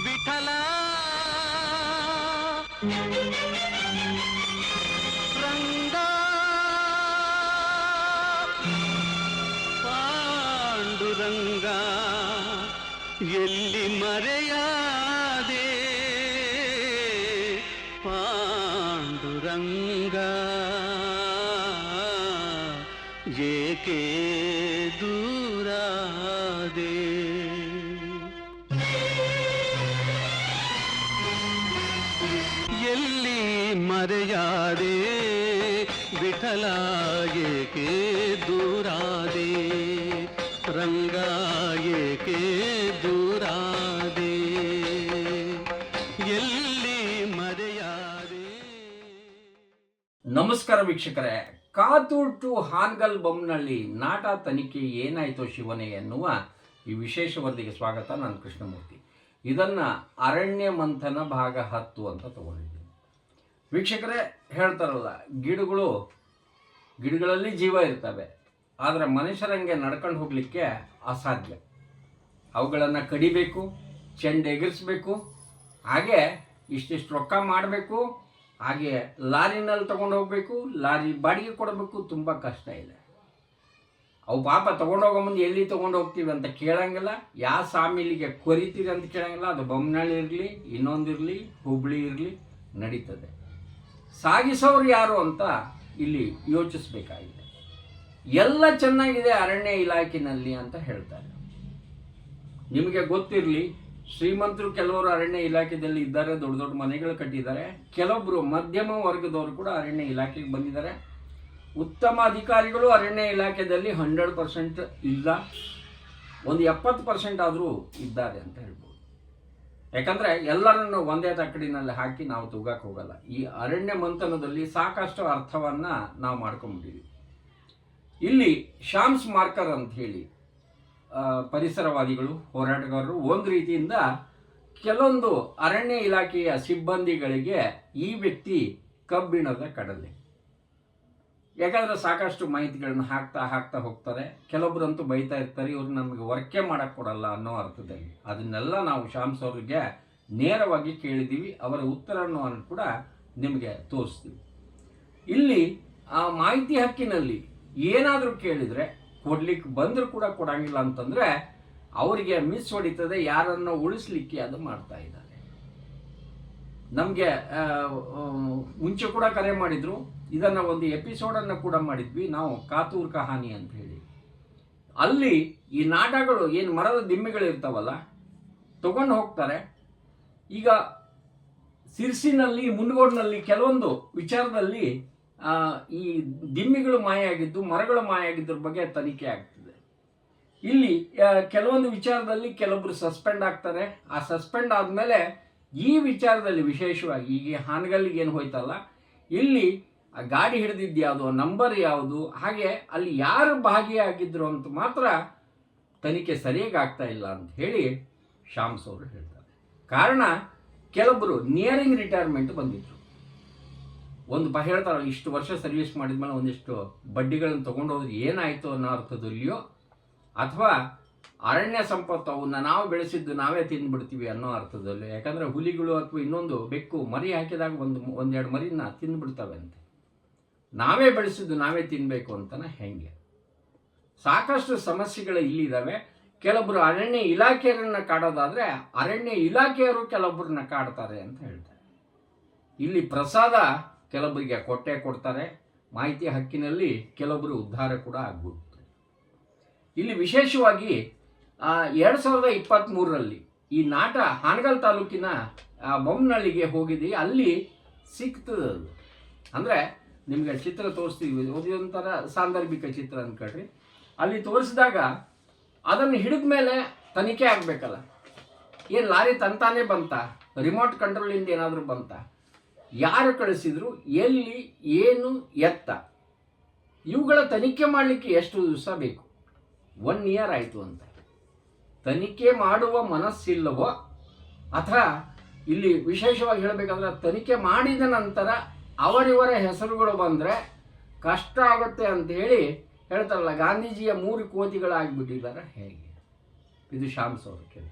ವಿಠಲ ರಂಗ ಪಾಂಡುರಂಗ ಎಲ್ಲಿ ಮರೆಯಾದೆ ಪಾಂಡುರಂಗ ಏಕೆ ದೂರಾದೆ ಎಲ್ಲಿ ಮರೆಯಾದೆ ವಿಠಲ ಏಕೆ ದೂರಾದೆ ರಂಗ ಏಕೆ ದೂರಾದೆ ಎಲ್ಲಿ ಮರೆಯಾದೆ. ನಮಸ್ಕಾರ ವೀಕ್ಷಕರೇ, ಕಾತೂರ್ ಟು ಹಾನಗಲ್ ಬೊಮ್ಮನಹಳ್ಳಿ ನಾಟ ತನಿಖೆ ಏನಾಯಿತು ಶಿವನೇ ಎನ್ನುವ ಈ ವಿಶೇಷ ವರದಿಗೆ ಸ್ವಾಗತ. ನಾನು ಕೃಷ್ಣಮೂರ್ತಿ. ಇದನ್ನು ಅರಣ್ಯ ಮಂಥನ ಭಾಗ 10 ಅಂತ ತಗೊಂಡಿದ್ದೀನಿ. ವೀಕ್ಷಕರೇ, ಹೇಳ್ತಾರಲ್ಲ, ಗಿಡಗಳಲ್ಲಿ ಜೀವ ಇರ್ತವೆ, ಆದರೆ ಮನುಷ್ಯರಂಗೆ ನಡ್ಕೊಂಡು ಹೋಗಲಿಕ್ಕೆ ಅಸಾಧ್ಯ. ಅವುಗಳನ್ನು ಕಡಿಬೇಕು, ಚೆಂಡು ಎಗರಿಸ್ಬೇಕು, ಹಾಗೆ ಇಷ್ಟಿಷ್ಟು ರೊಕ್ಕ ಮಾಡಬೇಕು, ಹಾಗೆ ಲಾರಿನಲ್ಲಿ ತೊಗೊಂಡು ಹೋಗಬೇಕು, ಲಾರಿ ಬಾಡಿಗೆ ಕೊಡಬೇಕು. ತುಂಬ ಕಷ್ಟ ಇದೆ. ಅವು ಪಾಪ ತೊಗೊಂಡೋಗೋ ಮುಂದೆ ಎಲ್ಲಿ ತೊಗೊಂಡು ಹೋಗ್ತೀವಿ ಅಂತ ಕೇಳಂಗಿಲ್ಲ, ಯಾವ ಸಾಮಿಲಿಗೆ ಕೊರಿತೀರಿ ಅಂತ ಕೇಳಂಗಿಲ್ಲ. ಅದು ಬೊಮ್ಮನಹಳ್ಳಿ ಇರಲಿ, ಇನ್ನೊಂದಿರಲಿ, ಹುಬ್ಬಳ್ಳಿ ಇರಲಿ, ನಡೀತದೆ. ಸಾಗಿಸೋರು ಯಾರು ಅಂತ ಇಲ್ಲಿ ಯೋಚಿಸಬೇಕಾಗಿದೆ. ಎಲ್ಲ ಚೆನ್ನಾಗಿದೆ ಅರಣ್ಯ ಇಲಾಖೆಯಲ್ಲಿ ಅಂತ ಹೇಳ್ತಾರೆ. ನಿಮಗೆ ಗೊತ್ತಿರಲಿ, ಶ್ರೀಮಂತರು ಕೆಲವರು ಅರಣ್ಯ ಇಲಾಖೆಯಲ್ಲಿ ಇದ್ದಾರೆ, ದೊಡ್ಡ ದೊಡ್ಡ ಮನೆಗಳು ಕಟ್ಟಿದ್ದಾರೆ. ಕೆಲವೊಬ್ಬರು ಮಧ್ಯಮ ವರ್ಗದವರು ಕೂಡ ಅರಣ್ಯ ಇಲಾಖೆಗೆ ಬಂದಿದ್ದಾರೆ. ಉತ್ತಮ ಅಧಿಕಾರಿಗಳು ಅರಣ್ಯ ಇಲಾಖೆಯಲ್ಲಿ 100% ಇಲ್ಲ, ಒಂದು 70% ಆದರೂ ಇದ್ದಾರೆ ಅಂತ ಹೇಳ್ಬೋದು. ಯಾಕಂದರೆ ಎಲ್ಲರನ್ನು ಒಂದೇ ತಕ್ಕಡಿನಲ್ಲಿ ಹಾಕಿ ನಾವು ತೂಗಕ್ಕೆ ಹೋಗಲ್ಲ. ಈ ಅರಣ್ಯ ಮಂಥನದಲ್ಲಿ ಸಾಕಷ್ಟು ಅರ್ಥವನ್ನು ನಾವು ಮಾಡ್ಕೊಂಬಿಟ್ಟಿದ್ದೀವಿ. ಇಲ್ಲಿ ಶಾಮ್ಸ್ ಮಾರ್ಕರ್ ಅಂತ ಹೇಳಿ ಪರಿಸರವಾದಿಗಳು, ಹೋರಾಟಗಾರರು ಒಂದು ರೀತಿಯಿಂದ ಕೆಲವೊಂದು ಅರಣ್ಯ ಇಲಾಖೆಯ ಸಿಬ್ಬಂದಿಗಳಿಗೆ ಈ ವ್ಯಕ್ತಿ ಕಬ್ಬಿಣದ ಕಡಲೆ. ಯಾಕಂದರೆ ಸಾಕಷ್ಟು ಮಾಹಿತಿಗಳನ್ನ ಹಾಕ್ತಾ ಹೋಗ್ತಾರೆ. ಕೆಲವೊಬ್ಬರಂತೂ ಬೈತಾ ಇರ್ತಾರೆ, ಇವ್ರು ನಮಗೆ ವರ್ಕೆ ಮಾಡೋಕ್ಕೆ ಕೊಡಲ್ಲ ಅನ್ನೋ ಅರ್ಥದಲ್ಲಿ. ಅದನ್ನೆಲ್ಲ ನಾವು ಶಾಮ್ಸ್ ಅವರಿಗೆ ನೇರವಾಗಿ ಕೇಳಿದ್ದೀವಿ. ಅವರ ಉತ್ತರವನ್ನು ಕೂಡ ನಿಮಗೆ ತೋರಿಸ್ತೀವಿ. ಇಲ್ಲಿ ಆ ಮಾಹಿತಿ ಹಕ್ಕಿನಲ್ಲಿ ಏನಾದರೂ ಕೇಳಿದರೆ ಕೊಡ್ಲಿಕ್ಕೆ ಬಂದರೂ ಕೂಡ ಕೊಡಂಗಿಲ್ಲ ಅಂತಂದರೆ ಅವರಿಗೆ ಮಿಸ್ ಹೊಡಿತದೆ. ಯಾರನ್ನು ಉಳಿಸ್ಲಿಕ್ಕೆ ಅದು ಮಾಡ್ತಾ ಇದ್ದಾರೆ. ನಮಗೆ ಮುಂಚೆ ಕೂಡ ಕರೆ ಮಾಡಿದ್ರು. ಇದನ್ನು ಒಂದು ಎಪಿಸೋಡನ್ನು ಕೂಡ ಮಾಡಿದ್ವಿ ನಾವು, ಕಾತೂರ್ ಕಹಾನಿ ಅಂತ ಹೇಳಿ. ಅಲ್ಲಿ ಈ ನಾಟಗಳು ಏನು ಮರದ ದಿಮ್ಮಿಗಳು ಇರ್ತಾವಲ್ಲ, ತಗೊಂಡು ಹೋಗ್ತಾರೆ. ಈಗ ಸಿರ್ಸಿನಲ್ಲಿ, ಮುನ್ಗೋಡ್ನಲ್ಲಿ ಕೆಲವೊಂದು ವಿಚಾರದಲ್ಲಿ ಈ ದಿಮ್ಮಿಗಳು ಮಾಯ ಆಗಿದ್ದು, ಮರಗಳು ಮಾಯ ಆಗಿದ್ರ ಬಗ್ಗೆ ತನಿಖೆ ಆಗ್ತಿದೆ. ಇಲ್ಲಿ ಕೆಲವೊಂದು ವಿಚಾರದಲ್ಲಿ ಕೆಲವೊಬ್ಬರು ಸಸ್ಪೆಂಡ್ ಆಗ್ತಾರೆ. ಆ ಸಸ್ಪೆಂಡ್ ಆದಮೇಲೆ ಈ ವಿಚಾರದಲ್ಲಿ ವಿಶೇಷವಾಗಿ ಈಗ ಹಾನಗಲ್ಲಿಗೆ ಏನು ಹೋಯ್ತಲ್ಲ, ಇಲ್ಲಿ ಆ ಗಾಡಿ ಹಿಡಿದಿದ್ದು ಯಾವುದು, ನಂಬರ್ ಯಾವುದು, ಹಾಗೆ ಅಲ್ಲಿ ಯಾರು ಭಾಗಿಯಾಗಿದ್ರು ಅಂತ ಮಾತ್ರ ತನಿಖೆ ಸರಿಯಾಗಿ ಆಗ್ತಾ ಇಲ್ಲ ಅಂತ ಹೇಳಿ ಶಾಮ್ಸ್ ಅವರು ಹೇಳ್ತಾರೆ. ಕಾರಣ, ಕೆಲವೊಬ್ಬರು ನಿಯರಿಂಗ್ ರಿಟೈರ್ಮೆಂಟ್ ಬಂದಿದ್ರು. ಒಂದು ಹೇಳ್ತಾರಲ್ಲ, ಇಷ್ಟು ವರ್ಷ ಸರ್ವಿಸ್ ಮಾಡಿದ್ಮೇಲೆ ಒಂದಿಷ್ಟು ಬಡ್ಡಿಗಳನ್ನು ತೊಗೊಂಡೋದ್ರೆ ಏನಾಯಿತು ಅನ್ನೋ ಅರ್ಥದಲ್ಲಿಯೋ, ಅಥವಾ ಅರಣ್ಯ ಸಂಪತ್ತು ಅವನ್ನ ನಾವು ಬೆಳೆಸಿದ್ದು ನಾವೇ ತಿಂದುಬಿಡ್ತೀವಿ ಅನ್ನೋ ಅರ್ಥದಲ್ಲಿ. ಯಾಕಂದರೆ ಹುಲಿಗಳು ಅಥವಾ ಇನ್ನೊಂದು ಬೆಕ್ಕು ಮರಿ ಹಾಕಿದಾಗ ಒಂದೆರಡು ಮರಿನ ತಿಂದುಬಿಡ್ತವೆ ಅಂತೆ. ನಾವೇ ಬೆಳೆಸಿದ್ದು ನಾವೇ ತಿನ್ನಬೇಕು ಅಂತಲೇ ಹೆಂಗೆ. ಸಾಕಷ್ಟು ಸಮಸ್ಯೆಗಳು ಇಲ್ಲಿದ್ದಾವೆ. ಕೆಲವೊಬ್ಬರು ಅರಣ್ಯ ಇಲಾಖೆಯರನ್ನು ಕಾಡೋದಾದರೆ ಅರಣ್ಯ ಇಲಾಖೆಯವರು ಕೆಲವೊಬ್ಬರನ್ನ ಕಾಡ್ತಾರೆ ಅಂತ ಹೇಳ್ತಾರೆ. ಇಲ್ಲಿ ಪ್ರಸಾದ ಕೆಲವೊಬ್ಬರಿಗೆ ಕೊಡ್ತಾರೆ. ಮಾಹಿತಿ ಹಕ್ಕಿನಲ್ಲಿ ಕೆಲವೊಬ್ಬರು ಉದ್ಧಾರ ಕೂಡ ಆಗ್ಬಿಡುತ್ತೆ. ಇಲ್ಲಿ ವಿಶೇಷವಾಗಿ 2023ರಲ್ಲಿ ಈ ನಾಟ ಹಾನಗಲ್ ತಾಲೂಕಿನ ಬೊಮ್ಮನಹಳ್ಳಿಗೆ ಹೋಗಿದ್ವಿ. ಅಲ್ಲಿ ಸಿಗ್ತದೆ. ಅಂದರೆ ನಿಮಗೆ ಚಿತ್ರ ತೋರಿಸ್ತೀವಿ, ಒಂಥರ ಸಾಂದರ್ಭಿಕ ಚಿತ್ರ ಅಂದ್ಕೊಳ್ರಿ. ಅಲ್ಲಿ ತೋರಿಸಿದಾಗ ಅದನ್ನು ಹಿಡಿದ ಮೇಲೆ ತನಿಖೆ ಆಗಬೇಕಲ್ಲ. ಏನು ಲಾರಿ ತಂತಾನೇ ಬಂತ, ರಿಮೋಟ್ ಕಂಟ್ರೋಲಿಂದ ಏನಾದರೂ ಬಂತ, ಯಾರು ಕಳಿಸಿದ್ರು, ಎಲ್ಲಿ, ಏನು, ಎತ್ತ, ಇವುಗಳ ತನಿಖೆ ಮಾಡಲಿಕ್ಕೆ ಎಷ್ಟು ದಿವಸ ಬೇಕು? 1 ಇಯರ್ ಆಯಿತು ಅಂತ. ತನಿಖೆ ಮಾಡುವ ಮನಸ್ಸಿಲ್ಲವೋ, ಅಥವಾ ಇಲ್ಲಿ ವಿಶೇಷವಾಗಿ ಹೇಳಬೇಕಂದ್ರೆ ತನಿಖೆ ಮಾಡಿದ ನಂತರ ಅವರಿವರ ಹೆಸರುಗಳು ಬಂದರೆ ಕಷ್ಟ ಆಗುತ್ತೆ ಅಂತ ಹೇಳಿ ಹೇಳ್ತಾರಲ್ಲ, ಗಾಂಧೀಜಿಯ 3 ಕೋತಿಗಳಾಗಿಬಿಟ್ಟಿದ್ದಾರೆ ಹೇಗೆ? ಇದು ಶಾಮ್ಸ್ ಅವರು ಕೇಳಿ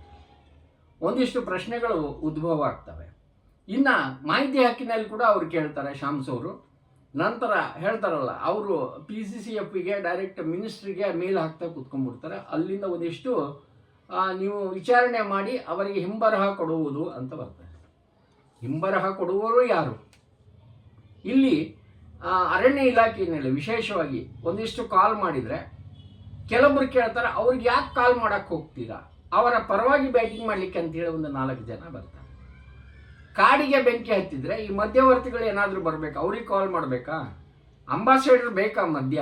ಒಂದಿಷ್ಟು ಪ್ರಶ್ನೆಗಳು ಉದ್ಭವ ಆಗ್ತವೆ. ಇನ್ನು ಮಾಹಿತಿ ಹಕ್ಕಿನಲ್ಲಿ ಕೂಡ ಅವರು ಕೇಳ್ತಾರೆ ಶಾಮ್ಸ್ ಅವರು. ನಂತರ ಹೇಳ್ತಾರಲ್ಲ, ಅವರು PCCFಗೆ ಡೈರೆಕ್ಟ್ ಮಿನಿಸ್ಟ್ರಿಗೆ ಮೇಲ್ ಹಾಕ್ತಾ ಕೂತ್ಕೊಂಡ್ಬಿಡ್ತಾರೆ. ಅಲ್ಲಿಂದ ಒಂದಿಷ್ಟು ನೀವು ವಿಚಾರಣೆ ಮಾಡಿ ಅವರಿಗೆ ಹಿಂಬರಹ ಕೊಡುವುದು ಅಂತ ಬರ್ತದೆ. ಹಿಂಬರಹ ಕೊಡುವವರು ಯಾರು? ಇಲ್ಲಿ ಅರಣ್ಯ ಇಲಾಖೆಯಲ್ಲಿ ವಿಶೇಷವಾಗಿ ಒಂದಿಷ್ಟು ಕಾಲ್ ಮಾಡಿದರೆ ಕೆಲವೊಬ್ರು ಕೇಳ್ತಾರೆ, ಅವ್ರಿಗೆ ಯಾಕೆ ಕಾಲ್ ಮಾಡೋಕ್ಕೆ ಹೋಗ್ತೀರಾ? ಅವರ ಪರವಾಗಿ ಬ್ಯಾಟಿಂಗ್ ಮಾಡಲಿಕ್ಕೆ ಅಂತೇಳಿ ಒಂದು 4 ಜನ ಬರ್ತಾರೆ. ಕಾಡಿಗೆ ಬೆಂಕಿ ಹತ್ತಿದ್ರೆ ಈ ಮಧ್ಯವರ್ತಿಗಳು ಏನಾದರೂ ಬರಬೇಕಾ? ಅವ್ರಿಗೆ ಕಾಲ್ ಮಾಡಬೇಕಾ? ಅಂಬಾಸಡರ್ ಬೇಕಾ ಮಧ್ಯ?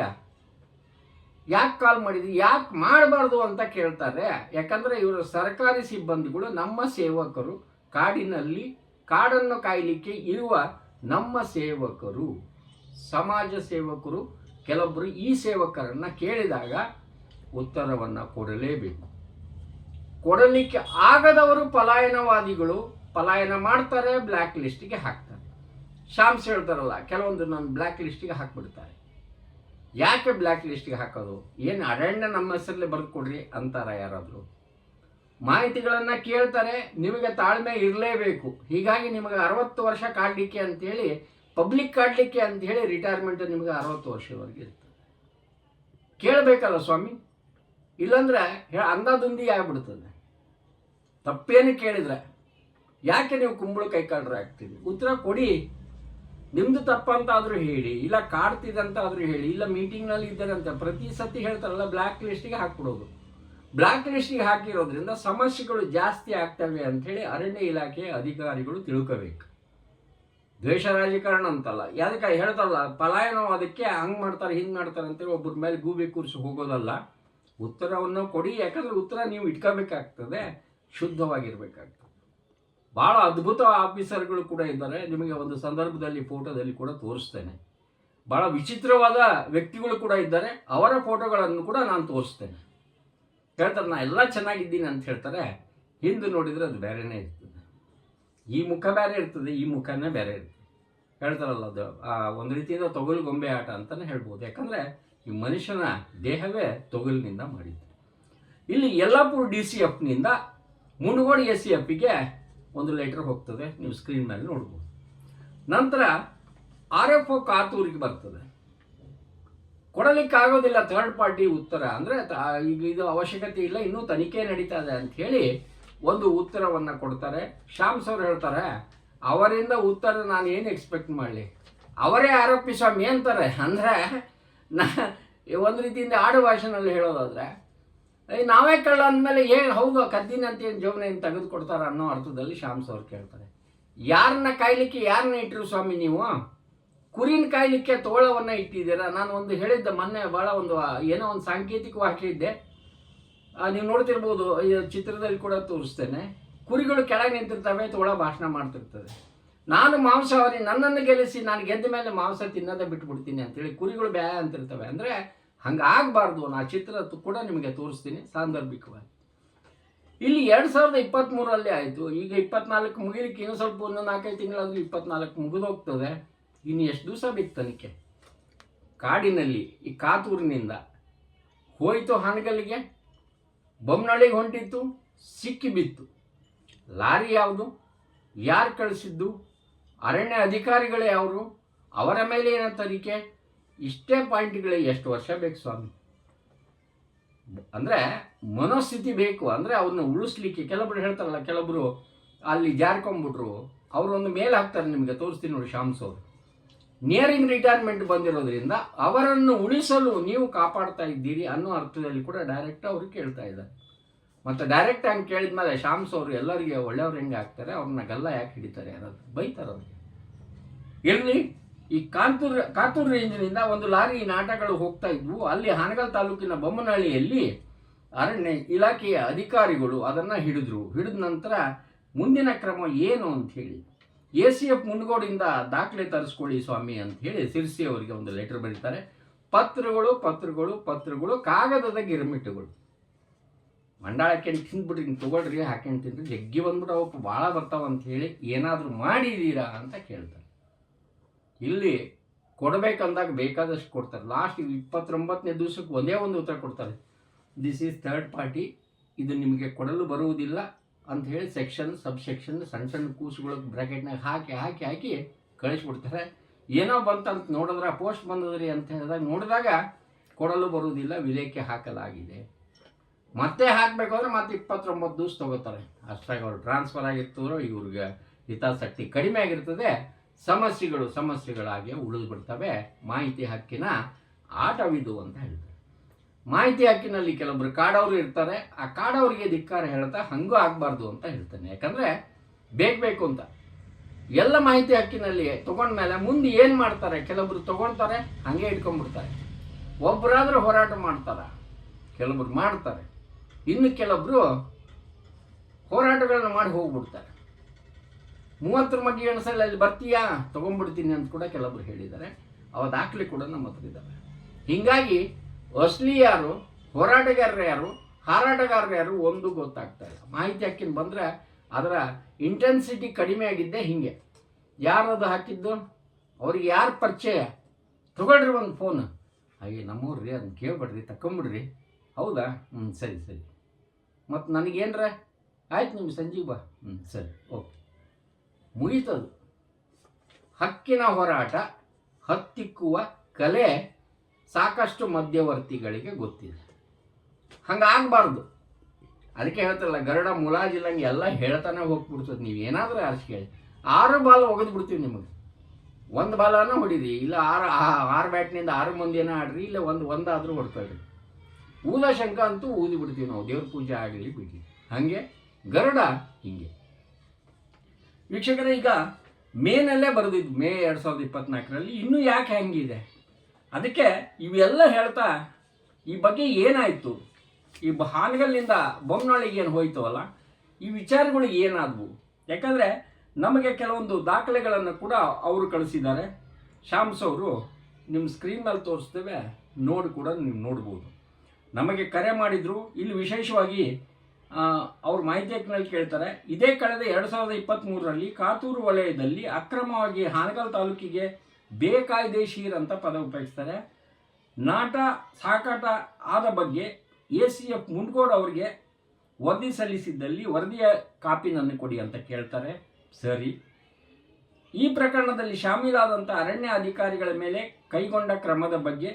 ಯಾಕೆ ಕಾಲ್ ಮಾಡಿದ್ವಿ? ಯಾಕೆ ಮಾಡಬಾರ್ದು ಅಂತ ಕೇಳ್ತಾರೆ. ಯಾಕಂದರೆ ಇವರು ಸರ್ಕಾರಿ ಸಿಬ್ಬಂದಿಗಳು, ನಮ್ಮ ಸೇವಕರು, ಕಾಡಿನಲ್ಲಿ ಕಾಡನ್ನು ಕಾಯಲಿಕ್ಕೆ ಇರುವ ನಮ್ಮ ಸೇವಕರು, ಸಮಾಜ ಸೇವಕರು. ಕೆಲವೊಬ್ಬರು ಈ ಸೇವಕರನ್ನು ಕೇಳಿದಾಗ ಉತ್ತರವನ್ನು ಕೊಡಲೇಬೇಕು. ಕೊಡಲಿಕ್ಕೆ ಆಗದವರು ಪಲಾಯನವಾದಿಗಳು, ಪಲಾಯನ ಮಾಡ್ತಾರೆ, ಬ್ಲ್ಯಾಕ್ ಲಿಸ್ಟಿಗೆ ಹಾಕ್ತಾರೆ. ಶಾಮ್ಸ್ ಹೇಳ್ತಾರಲ್ಲ, ಕೆಲವೊಂದು ನನ್ನ ಬ್ಲ್ಯಾಕ್ ಲಿಸ್ಟಿಗೆ ಹಾಕ್ಬಿಡ್ತಾರೆ. ಯಾಕೆ ಬ್ಲ್ಯಾಕ್ ಲಿಸ್ಟಿಗೆ ಹಾಕೋದು? ಏನು ಅರಣ್ಯ ನಮ್ಮ ಹೆಸರಲ್ಲೇ ಬರೆದು ಕೊಡ್ರಿ ಅಂತಾರ ಯಾರಾದರೂ? ಮಾಹಿತಿಗಳನ್ನು ಕೇಳ್ತಾರೆ, ನಿಮಗೆ ತಾಳ್ಮೆ ಇರಲೇಬೇಕು. ಹೀಗಾಗಿ ನಿಮಗೆ 60 ವರ್ಷ ಕಾಡಲಿಕ್ಕೆ ಅಂಥೇಳಿ, ಪಬ್ಲಿಕ್ ಕಾಡಲಿಕ್ಕೆ ಅಂಥೇಳಿ ರಿಟೈರ್ಮೆಂಟ್ ನಿಮಗೆ 60 ವರ್ಷದವರೆಗೆ ಇರ್ತದೆ. ಕೇಳಬೇಕಲ್ಲ ಸ್ವಾಮಿ, ಇಲ್ಲಾಂದ್ರೆ ಅಂದಾದುಂದಿ ಆಗ್ಬಿಡ್ತದೆ. ತಪ್ಪೇನು ಕೇಳಿದ್ರೆ ಯಾಕೆ ನೀವು ಕುಂಬಳಕಾಯಿ ಆಗ್ತೀವಿ? ಉತ್ತರ ಕೊಡಿ. ನಿಮ್ಮದು ತಪ್ಪಂತಾದರೂ ಹೇಳಿ, ಇಲ್ಲ ಕಾಡ್ತಿದಂತಾದರೂ ಹೇಳಿ, ಇಲ್ಲ ಮೀಟಿಂಗ್ನಲ್ಲಿ ಇದ್ದಾರಂತ ಪ್ರತಿ ಸತಿ ಹೇಳ್ತಾರಲ್ಲ, ಬ್ಲ್ಯಾಕ್ ಲಿಸ್ಟಿಗೆ ಹಾಕ್ಬಿಡೋದು. ಬ್ಲ್ಯಾಕ್ ಲಿಸ್ಟಿಗೆ ಹಾಕಿರೋದ್ರಿಂದ ಸಮಸ್ಯೆಗಳು ಜಾಸ್ತಿ ಆಗ್ತವೆ ಅಂಥೇಳಿ ಅರಣ್ಯ ಇಲಾಖೆಯ ಅಧಿಕಾರಿಗಳು ತಿಳ್ಕೋಬೇಕು. ದ್ವೇಷ ರಾಜಕಾರಣ ಅಂತಲ್ಲ, ಯಾದಕ್ಕೆ ಹೇಳ್ತಾರಲ್ಲ, ಪಲಾಯನವಾದಕ್ಕೆ ಹಂಗೆ ಮಾಡ್ತಾರೆ, ಹಿಂಗೆ ಮಾಡ್ತಾರೆ ಅಂತೇಳಿ ಒಬ್ಬರ ಮೇಲೆ ಗೂಬೆ ಕೂರಿಸಿ ಹೋಗೋದಲ್ಲ. ಉತ್ತರವನ್ನು ಕೊಡಿ. ಯಾಕಂದರೆ ಉತ್ತರ ನೀವು ಇಟ್ಕೋಬೇಕಾಗ್ತದೆ, ಶುದ್ಧವಾಗಿರಬೇಕಾಗ್ತದೆ. ಭಾಳ ಅದ್ಭುತ ಆಫೀಸರ್ಗಳು ಕೂಡ ಇದ್ದಾರೆ. ನಿಮಗೆ ಒಂದು ಸಂದರ್ಭದಲ್ಲಿ ಫೋಟೋದಲ್ಲಿ ಕೂಡ ತೋರಿಸ್ತೇನೆ. ಭಾಳ ವಿಚಿತ್ರವಾದ ವ್ಯಕ್ತಿಗಳು ಕೂಡ ಇದ್ದಾರೆ. ಅವರ ಫೋಟೋಗಳನ್ನು ಕೂಡ ನಾನು ತೋರಿಸ್ತೇನೆ. ಹೇಳ್ತಾರೆ, ನಾ ಎಲ್ಲ ಚೆನ್ನಾಗಿದ್ದೀನಿ ಅಂತ ಹೇಳ್ತಾರೆ. ಹಿಂದೆ ನೋಡಿದರೆ ಅದು ಬೇರೆನೇ ಇರ್ತದೆ. ಈ ಮುಖ ಬೇರೆ ಇರ್ತದೆ, ಈ ಮುಖನೇ ಬೇರೆ ಇರ್ತದೆ. ಹೇಳ್ತಾರಲ್ಲ, ಅದು ಒಂದು ರೀತಿಯಿಂದ ತೊಗಲು ಗೊಂಬೆ ಆಟ ಅಂತಲೇ ಹೇಳ್ಬೋದು. ಯಾಕಂದರೆ ಈ ಮನುಷ್ಯನ ದೇಹವೇ ತೊಗಲಿನಿಂದ ಮಾಡಿದ್ದು. ಇಲ್ಲಿ ಯಲ್ಲಾಪುರ DCFನಿಂದ ಮುಂಡಗೋಡು SCFಗೆ ಒಂದು ಲೆಟರ್ ಹೋಗ್ತದೆ, ನೀವು ಸ್ಕ್ರೀನ್ ಮೇಲೆ ನೋಡ್ಬೋದು. ನಂತರ RFO ಕಾತೂರಿಗೆ ಬರ್ತದೆ. ಕೊಡಲಿಕ್ಕಾಗೋದಿಲ್ಲ ಥರ್ಡ್ ಪಾರ್ಟಿ ಉತ್ತರ, ಅಂದರೆ ಈಗ ಇದು ಅವಶ್ಯಕತೆ ಇಲ್ಲ, ಇನ್ನೂ ತನಿಖೆ ನಡೀತಾ ಇದೆ ಅಂಥೇಳಿ ಒಂದು ಉತ್ತರವನ್ನು ಕೊಡ್ತಾರೆ. ಶಾಮ್ಸ್ ಅವರು ಹೇಳ್ತಾರೆ, ಅವರಿಂದ ಉತ್ತರ ನಾನು ಏನು ಎಕ್ಸ್ಪೆಕ್ಟ್ ಮಾಡಲಿ? ಅವರೇ ಆರೋಪಿ ಸ್ವಾಮಿ ಅಂತಾರೆ. ಅಂದರೆ ಒಂದು ರೀತಿಯಿಂದ ಆಡು ಭಾಷೆನಲ್ಲಿ ಹೇಳೋದಾದರೆ, ನಾವೇ ಕಳ್ಳ ಅಂದಮೇಲೆ ಏನು ಹೌದು ಕದ್ದಿನ ಅಂತ ಏನು ಜೋಬನ ಏನು ತೆಗೆದುಕೊಡ್ತಾರೆ ಅನ್ನೋ ಅರ್ಥದಲ್ಲಿ ಶಾಮ್ಸ್ ಅವ್ರು ಕೇಳ್ತಾರೆ. ಯಾರನ್ನ ಕಾಯಲಿಕ್ಕೆ ಯಾರನ್ನ ಇಟ್ಟರು ಸ್ವಾಮಿ ನೀವು? ಕುರಿನ ಕಾಯಲಿಕ್ಕೆ ತೋಳವನ್ನು ಇಟ್ಟಿದ್ದೀರಾ? ನಾನು ಒಂದು ಹೇಳಿದ್ದೆ ಮೊನ್ನೆ, ಭಾಳ ಒಂದು ಏನೋ ಒಂದು ಸಾಂಕೇತಿಕ ವಾಕ್ಯ ಇದ್ದೆ, ನೀವು ನೋಡ್ತಿರ್ಬೋದು, ಈ ಚಿತ್ರದಲ್ಲಿ ಕೂಡ ತೋರಿಸ್ತೇನೆ. ಕುರಿಗಳು ಕೆಳಗೆ ನಿಂತಿರ್ತವೆ, ತೋಳ ಭಾಷಣ ಮಾಡ್ತಿರ್ತದೆ. ನಾನು ಮಾಂಸಾಹಾರಿ, ನನ್ನನ್ನು ಗೆಲ್ಲಿಸಿ ನಾನು ಗೆದ್ದ ಮೇಲೆ ಮಾಂಸ ತಿನ್ನೋದೇ ಬಿಟ್ಬಿಡ್ತೀನಿ ಅಂತೇಳಿ ಕುರಿಗಳು ಬ್ಯಾ ಅಂತಿರ್ತವೆ. ಅಂದರೆ ಹಂಗಾಗಬಾರ್ದು. ನಾ ಚಿತ್ರ ಕೂಡ ನಿಮಗೆ ತೋರಿಸ್ತೀನಿ ಸಾಂದರ್ಭಿಕವಾಗಿ. ಇಲ್ಲಿ 2023 ಆಯಿತು. ಈಗ 24 ಮುಗಿಲಿಕ್ಕೆ ಇನ್ನೂ ಸ್ವಲ್ಪ ಒಂದು 4-5 ತಿಂಗಳಾದರೂ 24 ಮುಗಿದೋಗ್ತದೆ. ಇನ್ನು ಎಷ್ಟು ದಿವಸ ಬೇಕು ತನಿಖೆ? ಕಾಡಿನಲ್ಲಿ ಈ ಕಾತೂರಿನಿಂದ ಹೋಯಿತು ಹಾನಗಲ್ಲಿಗೆ, ಬೊಮ್ಮನಹಳ್ಳಿಗೆ ಹೊಂಟಿತ್ತು, ಸಿಕ್ಕಿ ಬಿತ್ತು. ಲಾರಿ ಯಾವುದು? ಯಾರು ಕಳಿಸಿದ್ದು? ಅರಣ್ಯ ಅಧಿಕಾರಿಗಳೇ ಅವರು? ಅವರ ಮೇಲೆ ಏನೋ ತನಿಖೆ? ಇಷ್ಟೇ ಪಾಯಿಂಟ್ಗಳಿಗೆ ಎಷ್ಟು ವರ್ಷ ಬೇಕು ಸ್ವಾಮಿ? ಅಂದರೆ ಮನೋಸ್ಥಿತಿ ಬೇಕು. ಅಂದರೆ ಅವ್ರನ್ನ ಉಳಿಸ್ಲಿಕ್ಕೆ ಕೆಲವೊಬ್ರು ಹೇಳ್ತಾರಲ್ಲ, ಕೆಲವೊಬ್ರು ಅಲ್ಲಿ ಜಾರ್ಕೊಂಡ್ಬಿಟ್ರು, ಅವರು ಒಂದು ಮೇಲ್ ಹಾಕ್ತಾರೆ, ನಿಮಗೆ ತೋರಿಸ್ತೀನಿ ನೋಡಿ. ಶಾಮ್ಸ್ ಅವರು ನಿಯರಿಂಗ್ ರಿಟೈರ್ಮೆಂಟ್ ಬಂದಿರೋದ್ರಿಂದ ಅವರನ್ನು ಉಳಿಸಲು ನೀವು ಕಾಪಾಡ್ತಾ ಇದ್ದೀರಿ ಅನ್ನೋ ಅರ್ಥದಲ್ಲಿ ಕೂಡ ಡೈರೆಕ್ಟ್ ಅವರು ಕೇಳ್ತಾ ಇದ್ದಾರೆ. ಮತ್ತು ಡೈರೆಕ್ಟ್ ಹಂಗೆ ಕೇಳಿದ್ಮೇಲೆ ಶಾಮ್ಸ್ ಅವರು ಎಲ್ಲರಿಗೆ ಒಳ್ಳೆಯವ್ರು ಹೆಂಗೆ ಆಗ್ತಾರೆ, ಅವ್ರನ್ನ ಗಲ್ಲ ಯಾಕೆ ಹಿಡಿತಾರೆ, ಯಾರಾದ್ರು ಬೈತಾರೆ ಅವ್ರಿಗೆ. ಎಲ್ಲಿ ಈ ಕಾತೂರು ರೇಂಜಿನಿಂದ ಒಂದು ಲಾರಿ ನಾಟಗಳು ಹೋಗ್ತಾ ಇದ್ವು. ಅಲ್ಲಿ ಹಾನಗಲ್ ತಾಲೂಕಿನ ಬೊಮ್ಮನಹಳ್ಳಿಯಲ್ಲಿ ಅರಣ್ಯ ಇಲಾಖೆಯ ಅಧಿಕಾರಿಗಳು ಅದನ್ನು ಹಿಡಿದ ನಂತರ ಮುಂದಿನ ಕ್ರಮ ಏನು ಅಂಥೇಳಿ ACF ಮುಂಡಗೋಡಿಂದ ದಾಖಲೆ ತರಿಸ್ಕೊಳ್ಳಿ ಸ್ವಾಮಿ ಅಂತ ಹೇಳಿ ಸಿರ್ಸಿ ಅವರಿಗೆ ಒಂದು ಲೆಟರ್ ಬರೀತಾರೆ. ಪತ್ರಗಳು, ಕಾಗದದ ಗಿರ್ಮಿಟ್ಟುಗಳು. ಮಂಡಾಳಕ್ಕೆ ತಿಂದ್ಬಿಟ್ರಿ, ಹಿಂಗೆ ತೊಗೊಳ್ರಿ, ಹಾಕೊಂಡು ತಿಂದ್ರಿ, ಜಗ್ಗಿ ಬಂದ್ಬಿಟ್ಟು ಅವಪ್ಪ ಭಾಳ ಬರ್ತಾವ ಅಂತ ಹೇಳಿ ಏನಾದರೂ ಮಾಡಿದ್ದೀರಾ ಅಂತ ಕೇಳ್ತಾರೆ. ಇಲ್ಲಿ ಕೊಡಬೇಕಂದಾಗ ಬೇಕಾದಷ್ಟು ಕೊಡ್ತಾರೆ. ಲಾಸ್ಟ್ 29ನೇ ದಿವಸಕ್ಕೆ ಒಂದೇ ಒಂದು ಉತ್ತರ ಕೊಡ್ತಾರೆ, ದಿಸ್ ಈಸ್ ಥರ್ಡ್ ಪಾರ್ಟಿ, ಇದು ನಿಮಗೆ ಕೊಡಲು ಬರುವುದಿಲ್ಲ ಅಂತ ಹೇಳಿ ಸೆಕ್ಷನ್ ಸಬ್ಸೆಕ್ಷನ್ ಸಣ್ಣ ಸಣ್ಣ ಕೂಸುಗಳಿಗೆ ಬ್ರ್ಯಾಕೆಟ್ನಾಗ ಹಾಕಿ ಹಾಕಿ ಹಾಕಿ ಕಳಿಸ್ಬಿಡ್ತಾರೆ. ಏನೋ ಬಂತಂತ ನೋಡಿದ್ರೆ ಪೋಸ್ಟ್ ಬಂದದ್ರಿ ಅಂತ ಹೇಳಿದಾಗ ನೋಡಿದಾಗ ಕೊಡಲು ಬರುವುದಿಲ್ಲ, ವಿಲೇಖೆ ಹಾಕಲಾಗಿದೆ. ಮತ್ತೆ ಹಾಕಬೇಕಾದ್ರೆ ಮತ್ತೆ 29 ದಿವಸ ತಗೋತಾರೆ. ಅಷ್ಟಾಗಿ ಅವ್ರು ಟ್ರಾನ್ಸ್ಫರ್ ಆಗಿರ್ತದೋ ಇವ್ರಿಗೆ ಹಿತಾಸಕ್ತಿ ಕಡಿಮೆ ಆಗಿರ್ತದೆ, ಸಮಸ್ಯೆಗಳಾಗಿ ಉಳಿದು ಬಿಡ್ತವೆ. ಮಾಹಿತಿ ಹಕ್ಕಿನ ಆಟವಿದು ಅಂತ ಹೇಳ್ತಾರೆ. ಮಾಹಿತಿ ಹಕ್ಕಿನಲ್ಲಿ ಕೆಲವೊಬ್ರು ಕಾಡವರು ಇರ್ತಾರೆ, ಆ ಕಾಡವರಿಗೆ ಧಿಕ್ಕಾರ ಹೇಳ್ತಾ ಹಂಗೂ ಆಗಬಾರ್ದು ಅಂತ ಹೇಳ್ತಾನೆ. ಯಾಕಂದರೆ ಬೇಕು ಅಂತ ಎಲ್ಲ ಮಾಹಿತಿ ಹಕ್ಕಿನಲ್ಲಿ ತಗೊಂಡ್ಮೇಲೆ ಮುಂದೆ ಏನು ಮಾಡ್ತಾರೆ, ಕೆಲವೊಬ್ರು ತಗೊಳ್ತಾರೆ ಹಾಗೆ ಇಟ್ಕೊಂಡ್ಬಿಡ್ತಾರೆ. ಒಬ್ಬರಾದ್ರೂ ಹೋರಾಟ ಮಾಡ್ತಾರೆ, ಕೆಲವೊಬ್ರು ಮಾಡ್ತಾರೆ, ಇನ್ನು ಕೆಲವೊಬ್ರು ಹೋರಾಟಗಳನ್ನ ಮಾಡಿ ಹೋಗ್ಬಿಡ್ತಾರೆ. 30 ಮಗ್ಗಿ ಎಣಸಲ್ಲಿ ಅಲ್ಲಿ ಬರ್ತೀಯಾ ತೊಗೊಂಡ್ಬಿಡ್ತೀನಿ ಅಂತ ಕೂಡ ಕೆಲವೊಬ್ರು ಹೇಳಿದ್ದಾರೆ. ಅವ ದಾಖಲೆ ಕೂಡ ನಮ್ಮ ಹತ್ರ ಇದ್ದಾವೆ. ಹೀಗಾಗಿ ಅಸಲಿ ಯಾರು, ಹೋರಾಟಗಾರರು ಯಾರು, ಹಾರಾಟಗಾರರು ಯಾರು ಒಂದು ಗೊತ್ತಾಗ್ತಾ ಇಲ್ಲ. ಮಾಹಿತಿ ಹಕ್ಕಿನ ಬಂದರೆ ಅದರ ಇಂಟೆನ್ಸಿಟಿ ಕಡಿಮೆ ಆಗಿದ್ದೆ ಹಿಂಗೆ. ಯಾರದು ಹಾಕಿದ್ದು, ಅವ್ರಿಗೆ ಯಾರು ಪರಿಚಯ, ತಗೊಳ್ರಿ ಒಂದು ಫೋನ್, ಹಾಗೆ ನಮ್ಮವ್ರಿ ಅದನ್ನ ಕೇಳ್ಬೇಡ್ರಿ, ತಗೊಂಬಿಡ್ರಿ. ಹೌದಾ, ಸರಿ ಮತ್ತು ನನಗೇನ್ರ ಆಯ್ತು, ನಿಮ್ಗೆ ಸಂಜೀವ್ ಬಾ, ಸರಿ ಓಕೆ, ಮುಗೀತದು. ಹಕ್ಕಿನ ಹೋರಾಟ, ಹತ್ತಿಕ್ಕುವ ಕಲೆ ಸಾಕಷ್ಟು ಮಧ್ಯವರ್ತಿಗಳಿಗೆ ಗೊತ್ತಿದೆ. ಹಂಗಾಗಬಾರ್ದು. ಅದಕ್ಕೆ ಹೇಳ್ತಾರಲ್ಲ, ಗರುಡ ಮುಲಾಜಿಲ್ಲಂಗೆ ಎಲ್ಲ ಹೇಳ್ತಾನೆ ಹೋಗ್ಬಿಡ್ತದೆ. ನೀವು ಏನಾದರೂ ಆರಿಸಿ ಕೇಳಿ, 6 ಬಾಲ್ ಒಗೆದು ಬಿಡ್ತೀವಿ ನಿಮಗೆ. 1 ಬಾಲನ ಹೊಡೀರಿ, ಇಲ್ಲ 6 ಬ್ಯಾಟ್ನಿಂದ 6 ಮಂದಿನ ಆಡ್ರಿ, ಇಲ್ಲ ಒಂದಾದರೂ ಹೊಡ್ಕೊಳ್ರಿ. ಊದ ಶಂಕ ಅಂತೂ ಊದಿ ಬಿಡ್ತೀವಿ ನಾವು, ದೇವ್ರ ಪೂಜೆ ಆಗಲಿ ಬಿಡಿ. ಹಾಗೆ ಗರುಡ ಹಿಂಗೆ. ವೀಕ್ಷಕರೇ, ಈಗ ಮೇನಲ್ಲೇ ಬರೆದಿದ್ದು, ಮೇ 2024ರಲ್ಲಿ. ಇನ್ನೂ ಯಾಕೆ ಹೆಂಗಿದೆ, ಅದಕ್ಕೆ ಇವೆಲ್ಲ ಹೇಳ್ತಾ ಈ ಬಗ್ಗೆ ಏನಾಯಿತು, ಈ ಹಾನಗಲ್ನಿಂದ ಬೊಮ್ಮನಹಳ್ಳಿಗೆ ಏನು ಹೋಯ್ತವಲ್ಲ, ಈ ವಿಚಾರಗಳಿಗೆ ಏನಾದವು. ಯಾಕಂದರೆ ನಮಗೆ ಕೆಲವೊಂದು ದಾಖಲೆಗಳನ್ನು ಕೂಡ ಅವರು ಕಳಿಸಿದ್ದಾರೆ. ಶಾಮ್ಸ್ ಅವರು ನಿಮ್ಮ ಸ್ಕ್ರೀನ್ ಮೇಲೆ ತೋರಿಸ್ತೇವೆ, ನೋಡಿ ಕೂಡ ನೀವು ನೋಡ್ಬೋದು. ನಮಗೆ ಕರೆ ಮಾಡಿದರು. ಇಲ್ಲಿ ವಿಶೇಷವಾಗಿ ಅವ್ರ ಮಾಹಿತಿ ಹಕ್ಕಿನಲ್ಲಿ ಕೇಳ್ತಾರೆ, ಇದೇ ಕಳೆದ 2023ರಲ್ಲಿ ಕಾತೂರು ವಲಯದಲ್ಲಿ ಅಕ್ರಮವಾಗಿ ಹಾನಗಲ್ ತಾಲೂಕಿಗೆ ಬೇಕಾಯ್ದೆಶೀರ್ ಅಂತ ಪದ ಉಪಯೋಗಿಸ್ತಾರೆ. ನಾಟ ಸಾಕಾಟ ಆದ ಬಗ್ಗೆ ACF ಮುಂಡ್ಗೋಡ್ ಅವರಿಗೆ ವರದಿ ಸಲ್ಲಿಸಿದ್ದಲ್ಲಿ ವರದಿಯ ಕಾಪಿನನ್ನು ಕೊಡಿ ಅಂತ ಕೇಳ್ತಾರೆ. ಸರಿ. ಈ ಪ್ರಕರಣದಲ್ಲಿ ಶಾಮೀಲಾದಂಥ ಅರಣ್ಯ ಅಧಿಕಾರಿಗಳ ಮೇಲೆ ಕೈಗೊಂಡ ಕ್ರಮದ ಬಗ್ಗೆ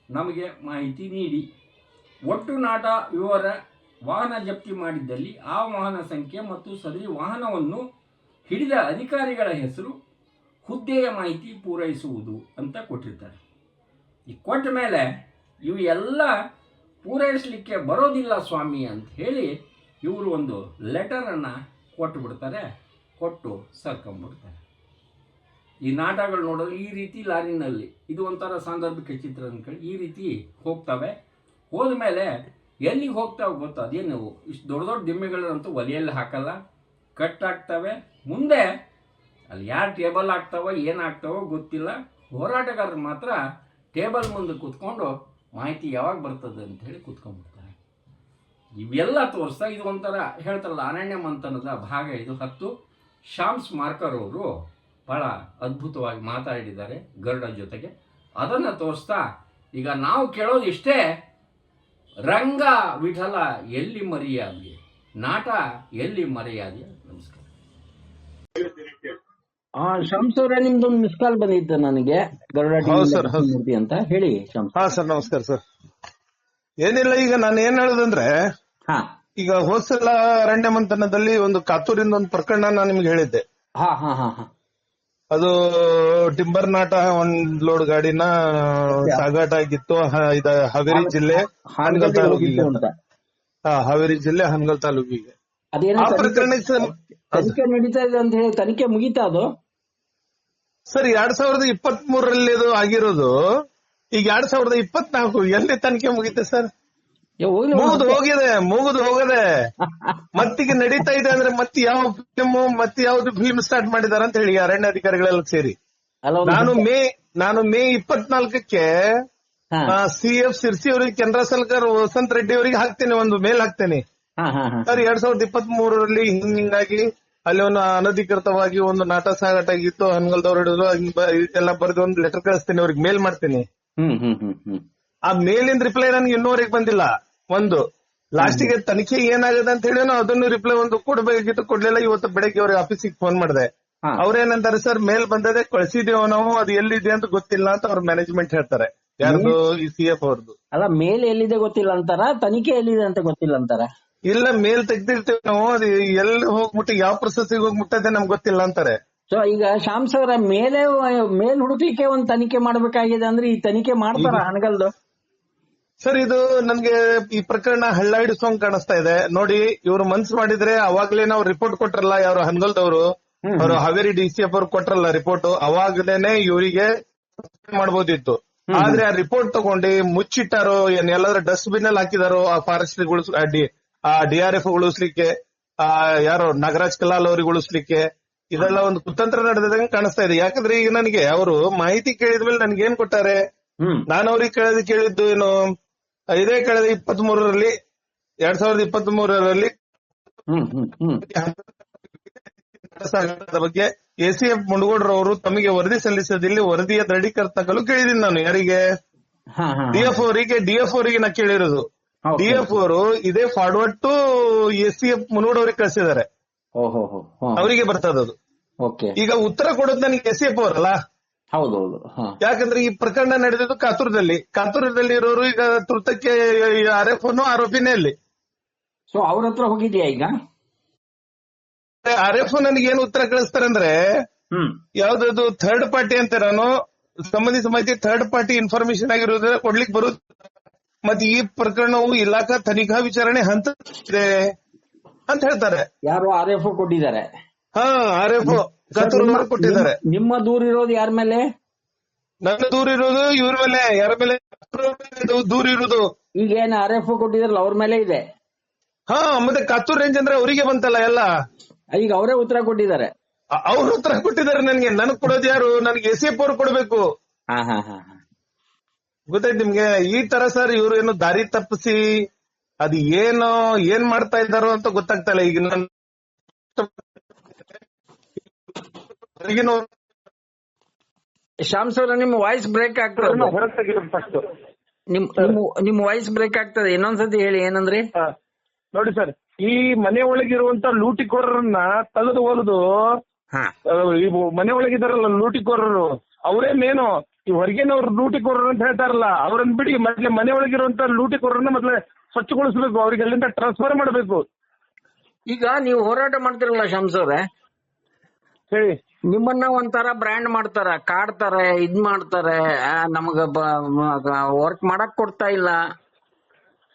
ನಮಗೆ ಮಾಹಿತಿ ನೀಡಿ. ಒಟ್ಟು ನಾಟ ವಿವರ, ವಾಹನ ಜಪ್ತಿ ಮಾಡಿದ್ದಲ್ಲಿ ಆ ವಾಹನ ಸಂಖ್ಯೆ ಮತ್ತು ಸದರಿ ವಾಹನವನ್ನು ಹಿಡಿದ ಅಧಿಕಾರಿಗಳ ಹೆಸರು, ಹುದ್ದೆಯ ಮಾಹಿತಿ ಪೂರೈಸುವುದು ಅಂತ ಕೊಟ್ಟಿರ್ತಾರೆ. ಈ ಕೊಟ್ಟ ಮೇಲೆ ಇವು ಎಲ್ಲ ಪೂರೈಸಲಿಕ್ಕೆ ಬರೋದಿಲ್ಲ ಸ್ವಾಮಿ ಅಂತ ಹೇಳಿ ಇವರು ಒಂದು ಲೆಟರನ್ನು ಕೊಟ್ಟು ಬಿಡ್ತಾರೆ. ಕೊಟ್ಟು ಸರ್ಕೊಂಬಿಡ್ತಾರೆ. ಈ ನಾಟಕಗಳು ನೋಡೋದು ಈ ರೀತಿ ಲಾರಿನಲ್ಲಿ, ಇದು ಒಂಥರ ಸಾಂದರ್ಭಿಕ ಚಿತ್ರ ಅಂದ್ಕೊಳ್ಳಿ, ಈ ರೀತಿ ಹೋಗ್ತವೆ. ಹೋದ್ಮೇಲೆ ಎಲ್ಲಿಗೆ ಹೋಗ್ತಾವೆ ಗೊತ್ತು, ಅದೇನು ಇಷ್ಟು ದೊಡ್ಡ ದೊಡ್ಡ ದಿಮ್ಮೆಗಳಂತೂ ಒಲೆಯಲ್ಲಿ ಹಾಕಲ್ಲ, ಕಟ್ ಆಗ್ತವೆ. ಮುಂದೆ ಅಲ್ಲಿ ಯಾರು ಟೇಬಲ್ ಆಗ್ತಾವೋ ಏನಾಗ್ತಾವೋ ಗೊತ್ತಿಲ್ಲ. ಹೋರಾಟಗಾರರು ಮಾತ್ರ ಟೇಬಲ್ ಮುಂದೆ ಕೂತ್ಕೊಂಡು ಮಾಹಿತಿ ಯಾವಾಗ ಬರ್ತದೆ ಅಂತ ಹೇಳಿ ಕೂತ್ಕೊಂಡ್ಬಿಡ್ತಾರೆ. ಇವೆಲ್ಲ ತೋರಿಸ್ತಾ ಇದು ಒಂಥರ ಹೇಳ್ತಾರಲ್ಲ ಅರಣ್ಯ ಮಂಥನದ ಭಾಗ ಇದು 10. ಶಾಮ್ಸ್ ಮಾರ್ಕರ್ ಅವರು ಭಾಳ ಅದ್ಭುತವಾಗಿ ಮಾತಾಡಿದ್ದಾರೆ ಗರುಡ ಜೊತೆಗೆ. ಅದನ್ನು ತೋರಿಸ್ತಾ ಈಗ ನಾವು ಕೇಳೋದು ಇಷ್ಟೇ, ರಂಗ ವಿಠಲ ಎಲ್ಲಿ ಮರೆಯಾದೆ, ನಾಟ ಎಲ್ಲಿ ಮರೆಯಾದೆ. ನಮಸ್ಕಾರ. ಶಾಮ್ಸ್ ಅವರೇ, ನಿಮ್ದೊಂದು ಮಿಸ್ ಕಾಲ್ ಬಂದಿತ್ತು ನನಗೆ, ಗರುಡ ಮೂರ್ತಿ ಅಂತ ಹೇಳಿ. ಶಾಮ್ಸ್. ಸರ್ ನಮಸ್ಕಾರ ಸರ್. ಏನಿಲ್ಲ, ಈಗ ನಾನು ಏನ್ ಹೇಳುದಂದ್ರೆ, ಈಗ ಹೋದ್ಸಲ ಅರಣ್ಯ ಮಂಥನದಲ್ಲಿ ಒಂದು ಕಾತೂರಿಂದ ಒಂದು ಪ್ರಕರಣ ನಾನು ನಿಮ್ಗೆ ಹೇಳಿದ್ದೆ. ಅದು ಟಿಂಬರ್ ನಾಟ ಒಂದ್ ಲೋಡ್ ಗಾಡಿನ ಸಾಗಾಟ ಆಗಿತ್ತು. ಹಾವೇರಿ ಜಿಲ್ಲೆ ಹಾನಗಲ್ ತಾಲೂಕಿಗೆ. ಹಾವೇರಿ ಜಿಲ್ಲೆ ಹಾನಗಲ್ ತಾಲೂಕಿಗೆ ಆ ಪ್ರಕರಣ ತನಿಖೆ ನಡೀತಾ ಇದೆ ಅಂತ ಹೇಳಿ. ತನಿಖೆ ಮುಗೀತಾ ಅದು ಸರ್? 2023ರಲ್ಲಿ ಅದು ಆಗಿರೋದು. ಈಗ 2024 ಎಲ್ಲಿ ತನಿಖೆ ಮುಗೀತೆ ಸರ್? ಮುಗಿದು ಹೋಗದೆ ಮತ್ತೀಗ ನಡೀತಾ ಇದೆ ಅಂದ್ರೆ ಮತ್ತೆ ಯಾವ ಫಿಲ್ಮ್ ಮತ್ತೆ ಯಾವ್ದು ಫಿಲ್ಮ್ ಸ್ಟಾರ್ಟ್ ಮಾಡಿದಾರ ಅಂತ ಹೇಳಿ ಅರಣ್ಯ ಅಧಿಕಾರಿಗಳೆಲ್ಲ ಸೇರಿ. ನಾನು ಮೇ 24ಕ್ಕೆ CF ಸಿರ್ಸಿ ಅವರಿಗೆ, ಕೇಂದ್ರ ಸರ್ಕಾರ ವಸಂತ್ ರೆಡ್ಡಿ ಅವರಿಗೆ ಹಾಕ್ತೇನೆ, ಒಂದು ಮೇಲ್ ಹಾಕ್ತೇನೆ ಸರ್. 2023ರಲ್ಲಿ ಹಿಂಗಾಗಿ ಅಲ್ಲಿ ಒಂದು ಅನಧಿಕೃತವಾಗಿ ಒಂದು ನಾಟ ಸಾಗಾಟ ಆಗಿತ್ತು, ಹನ್ಗಲ್ದವ್ರು ಹಿಡಿದ್ರು ಎಲ್ಲ ಬರೆದು ಒಂದು ಲೆಟರ್ ಕಳಿಸ್ತೀನಿ, ಅವ್ರಿಗೆ ಮೇಲ್ ಮಾಡ್ತೀನಿ. ಆ ಮೇಲಿಂದ ರಿಪ್ಲೈ ನನ್ಗೆ ಇನ್ನೂವರೆಗೆ ಬಂದಿಲ್ಲ. ಒಂದು ಲಾಸ್ಟಿಗೆ ತನಿಖೆ ಏನಾಗಿದೆ ಅಂತ ಹೇಳಿ ಅದನ್ನು ರಿಪ್ಲೈ ಒಂದು ಕೊಡ್ಬೇಕಿತ್ತು, ಕೊಡ್ಲಿಲ್ಲ. ಇವತ್ತು ಬೆಳಗ್ಗೆ ಅವ್ರಿಗೆ ಆಫೀಸಿಗೆ ಫೋನ್ ಮಾಡಿದೆ. ಅವ್ರೇನಂತಾರೆ, ಸರ್ ಮೇಲ್ ಬಂದದೆ ಕಳಿಸಿದೇವ್ ನಾವು, ಅದು ಎಲ್ಲಿದೆ ಅಂತ ಗೊತ್ತಿಲ್ಲ ಅಂತ ಅವ್ರ ಮ್ಯಾನೇಜ್ಮೆಂಟ್ ಹೇಳ್ತಾರೆ. ಯಾರ್ದು? ಈ CF ಅವ್ರದ್ದು. ಅಲ್ಲ, ಮೇಲ್ ಎಲ್ಲಿದೆ ಗೊತ್ತಿಲ್ಲ ಅಂತಾರ, ತನಿಖೆ ಎಲ್ಲಿದೆ ಅಂತ ಗೊತ್ತಿಲ್ಲ ಅಂತಾರ. ಇಲ್ಲ, ಮೇಲ್ ತೆಗ್ದಿರ್ತೇವೆ ನಾವು, ಅದು ಎಲ್ಲಿ ಹೋಗ್ಬಿಟ್ಟು ಯಾವ ಪ್ರೊಸೆಸ್ಗೆ ಹೋಗ್ಬಿಟ್ಟದೆ ನಮ್ಗೆ ಗೊತ್ತಿಲ್ಲ ಅಂತಾರೆ. ಸೊ ಈಗ ಶಾಮ್ಸ್ ಅವರ ಮೇಲ್ ಹುಡುಕ್ಲಿಕ್ಕೆ ಒಂದು ತನಿಖೆ ಮಾಡ್ಬೇಕಾಗಿದೆ ಅಂದ್ರೆ ಈ ತನಿಖೆ ಮಾಡ್ತಾರ ಹನಗಲ್ದು? ಸರ್, ಇದು ನನ್ಗೆ ಈ ಪ್ರಕರಣ ಹಳ್ಳ ಹಿಡಿಸೋಂಗ್ ಕಾಣಿಸ್ತಾ ಇದೆ. ನೋಡಿ, ಇವ್ರು ಮನ್ಸು ಮಾಡಿದ್ರೆ ಅವಾಗ್ಲೇನೆ ಅವ್ರು ರಿಪೋರ್ಟ್ ಕೊಟ್ರಲ್ಲ, ಯಾರು ಹನಗಲ್ದವ್ರು, ಅವರು ಹಾವೇರಿ DCF ಅವ್ರು ಕೊಟ್ರಲ್ಲ ರಿಪೋರ್ಟ್, ಅವಾಗ್ಲೇನೆ ಇವರಿಗೆ ಮಾಡ್ಬೋದಿತ್ತು. ಆದ್ರೆ ಆ ರಿಪೋರ್ಟ್ ತಗೊಂಡು ಮುಚ್ಚಿಟ್ಟಾರೋ, ಎಲ್ಲಾದ್ರೂ ಡಸ್ಟ್ ಬಿನ್ ಅಲ್ಲಿ ಹಾಕಿದಾರೋ, ಆ ಫಾರೆಸ್ಟ್ರಿ DRF ಉಳಿಸ್ಲಿಕ್ಕೆ, ಯಾರೋ ನಾಗರಾಜ್ ಕಲಾಲ್ ಅವ್ರಿಗೆ ಉಳಿಸ್ಲಿಕ್ಕೆ, ಇದೆಲ್ಲ ಒಂದು ಕುತಂತ್ರ ನಡೆದಂಗೆ ಕಾಣಿಸ್ತಾ ಇದೆ. ಯಾಕಂದ್ರೆ ಈಗ ನನಗೆ ಅವರು ಮಾಹಿತಿ ಕೇಳಿದ್ಮೇಲೆ ನನ್ಗೆ ಏನ್ ಕೊಟ್ಟಾರೆ, ನಾನು ಅವ್ರಿಗೆ ಕೇಳಿದ್ದು ಏನು, ಇದೇ ಕಳೆದ 23ರಲ್ಲಿ 2023ರಲ್ಲಿ ಬಗ್ಗೆ ACF ಮುಂಡಗೋಡ್ರವರು ತಮಗೆ ವರದಿ ಸಲ್ಲಿಸದಿಲ್ಲಿ ವರದಿಯ ದೃಢೀಕರಿಸಲು ಕೇಳಿದೀನಿ ನಾನು. ಯಾರಿಗೆ? DF ಅವರಿಗೆ ನಾ ಕೇಳಿರೋದು. DF ಅವರು ಇದೇ ಫಾರ್ವರ್ಡ್ ಟು ACF ಮುಂಡಗೋಡ್ರವ್ರಿಗೆ ಕಳಿಸಿದ್ದಾರೆ, ಅವರಿಗೆ ಬರ್ತದದು. ಈಗ ಉತ್ತರ ಕೊಡೋದು ನನಗೆ ACF ಅವರಲ್ಲ. ಹೌದೌದು. ಯಾಕಂದ್ರೆ ಈ ಪ್ರಕರಣ ನಡೆದಿದ್ದು ಕಾತೂರದಲ್ಲಿ ಇರೋರು ಈಗ ತುರ್ತಕ್ಕೆ RF ಆರೋಪಿನೇ ಅಲ್ಲಿ. ಸೊ ಅವ್ರ ಹತ್ರ ಹೋಗಿದ್ಯಾ ಈಗ? RF ನನಗೆ ಏನು ಉತ್ತರ ಕಳಿಸ್ತಾರೆ ಅಂದ್ರೆ, ಯಾವ್ದದು ಥರ್ಡ್ ಪಾರ್ಟಿ ಅಂತಾನು ಸಂಬಂಧಿಸಿದ ಮಾಹಿತಿ ಥರ್ಡ್ ಪಾರ್ಟಿ ಇನ್ಫಾರ್ಮೇಶನ್ ಆಗಿರೋದ್ರೆ ಕೊಡ್ಲಿಕ್ಕೆ ಬರುತ್ತೆ. ಮತ್ತೆ ಈ ಪ್ರಕರಣವು ಇಲಾಖಾ ತನಿಖಾ ವಿಚಾರಣೆ ಹಂತ ಇದೆ ಅಂತ ಹೇಳ್ತಾರೆ. ಯಾರು? RF ಕೊಟ್ಟಿದ್ದಾರೆ. RF ಕಾತೂರವರು ಕೊಟ್ಟಿದ್ದಾರೆ. ನಿಮ್ಮ ದೂರ ಇರೋದು ಯಾರ ಮೇಲೆ? ನನ್ನ ದೂರ ಇರೋದು ಇವ್ರ ಮೇಲೆ. ಯಾರ ಮೇಲೆ ದೂರ ಇರೋದು? ಈಗ ಏನ್ RF ಕೊಟ್ಟಿದಾರಲ್ಲ ಅವ್ರ ಮೇಲೆ ಇದೆ. ಮತ್ತೆ ಕಾತೂರ್ ರೇಂಜ್ ಅಂದ್ರೆ ಅವರಿಗೆ ಬಂತಲ್ಲ ಎಲ್ಲ. ಈಗ ಅವರೇ ಉತ್ತರ ಕೊಟ್ಟಿದ್ದಾರೆ. ಅವ್ರ ಉತ್ತರ ಕೊಟ್ಟಿದ್ದಾರೆ ನನಗೆ. ನನಗ್ ಕೊಡೋದು ಯಾರು? ನನಗೆ ACF ಅವ್ರು ಕೊಡ್ಬೇಕು. ಗೊತ್ತಾಯ್ತು ನಿಮ್ಗೆ? ಈ ತರ ಸರ್, ಇವ್ರು ಏನು ದಾರಿ ತಪ್ಪಿಸಿ ಅದು ಏನ್ ಮಾಡ್ತಾ ಇದ್ದಾರೋ ಅಂತ ಗೊತ್ತಾಗ್ತಾ ಇಲ್ಲ. ಈಗ ನಾನು ಶಾಮ್ಸ್ ಅವ್ರ ನಿಮ್ಮ ವಾಯ್ಸ್ ಬ್ರೇಕ್ ಆಗ್ತದೆ. ನಿಮ್ ವಾಯ್ಸ್ ಬ್ರೇಕ್ ಆಗ್ತದೆ, ಇನ್ನೊಂದ್ಸತಿ ಹೇಳಿ. ಏನಂದ್ರೆ ನೋಡಿ ಸರ್, ಈ ಮನೆ ಒಳಗಿರುವಂತ ಲೂಟಿಕೋರರನ್ನ ತೆಗೆದು ಹೋಗುದು, ಈ ಮನೆ ಒಳಗಿದಾರಲ್ಲ ಲೂಟಿಕೋರರು, ಅವರೇ ಮೇನು. ಈ ಹೊರಗಿನವ್ರು ಲೂಟಿಕೋರರು ಅಂತ ಹೇಳ್ತಾರಲ್ಲ, ಅವ್ರನ್ನ ಬಿಡಿ, ಮೊದ್ಲೇ ಮನೆ ಒಳಗಿರುವಂತ ಲೂಟಿಕೋರನ್ನ ಮೊದ್ಲೇ ಸ್ವಚ್ಛಗೊಳಿಸಬೇಕು, ಅವ್ರಿಗೆ ಅಲ್ಲಿಂದ ಟ್ರಾನ್ಸ್ಫರ್ ಮಾಡಬೇಕು. ಈಗ ನೀವು ಹೋರಾಟ ಮಾಡ್ತಿರಲ್ಲ ಶಾಮ್ಸ್ ಅವ್ರೆ, ಹೇಳಿ. ನಿಮ್ಮನ್ನ ಒಂಥರ ಬ್ರ್ಯಾಂಡ್ ಮಾಡ್ತಾರ, ಕಾಡ್ತಾರೆ, ಇದ್ ಮಾಡ್ತಾರೆ, ನಮಗ ವರ್ಕ್ ಮಾಡಕ್ ಕೊಡ್ತಾ ಇಲ್ಲ,